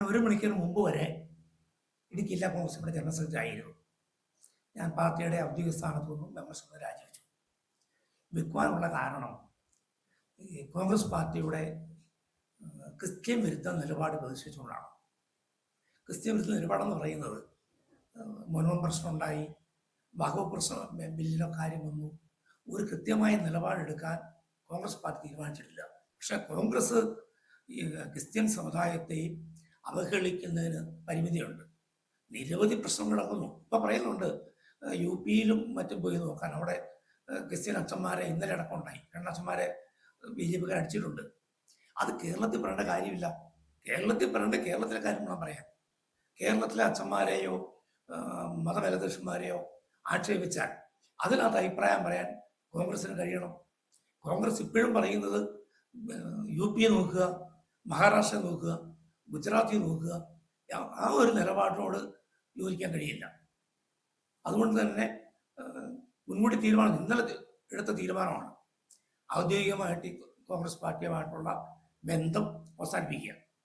1 മണിക്കൂർ മുമ്പ് വരെ ഇടുക്കി ജില്ലാ കോൺഗ്രസിന്റെ ജനറൽ സെക്രട്ടറി ആയിരുന്നു. ഞാൻ പാർട്ടിയുടെ ഔദ്യോഗിക സ്ഥാനത്തു നിന്നും മെമ്പർഷിപ്പ് രാജിവെച്ചു. വെക്കുവാനുള്ള കാരണം ഈ കോൺഗ്രസ് പാർട്ടിയുടെ ക്രിസ്ത്യൻ വിരുദ്ധ നിലപാട് പ്രദർശിച്ചുകൊണ്ടാണ്. ക്രിസ്ത്യൻ വിരുദ്ധ നിലപാടെന്ന് പറയുന്നത് മോനോൺ പ്രശ്നമുണ്ടായി, വഖഫ് പ്രശ്നം ബില്ലിലോ കാര്യം വന്നു, ഒരു കൃത്യമായ നിലപാടെടുക്കാൻ കോൺഗ്രസ് പാർട്ടി തീരുമാനിച്ചിട്ടില്ല. പക്ഷെ കോൺഗ്രസ് ഈ ക്രിസ്ത്യൻ സമുദായത്തെയും അവഹേളിക്കുന്നതിന് പരിമിതിയുണ്ട്. നിരവധി പ്രശ്നങ്ങൾ നടക്കുന്നു. ഇപ്പം പറയുന്നുണ്ട് യു പിയിലും മറ്റും പോയി നോക്കാൻ, അവിടെ ക്രിസ്ത്യൻ അച്ഛന്മാരെ ഇന്നലെ അടക്കമുണ്ടായി, 2 അച്ഛന്മാരെ BJP അടിച്ചിട്ടുണ്ട്. അത് കേരളത്തിൽ പറയേണ്ട കാര്യമില്ല. കേരളത്തിൽ പറയേണ്ട കേരളത്തിലെ കാര്യം ഞാൻ പറയാം. കേരളത്തിലെ അച്ഛന്മാരെയോ മതമേലധ്യക്ഷന്മാരെയോ ആക്ഷേപിച്ചാൽ അതിനകത്ത് അഭിപ്രായം പറയാൻ കോൺഗ്രസിന് കഴിയണം. കോൺഗ്രസ് ഇപ്പോഴും പറയുന്നത് UP നോക്കുക, മഹാരാഷ്ട്ര നോക്കുക, ഗുജറാത്തിൽ നോക്കുക, ആ ഒരു നിലപാടിനോട് യോജിക്കാൻ കഴിയില്ല. അതുകൊണ്ട് തന്നെ മുൻകൂട്ടി തീരുമാനം ഇന്നലെ എടുത്ത തീരുമാനമാണ് ഔദ്യോഗികമായിട്ട് കോൺഗ്രസ് പാർട്ടിയുമായിട്ടുള്ള ബന്ധം അവസാനിപ്പിക്കുക.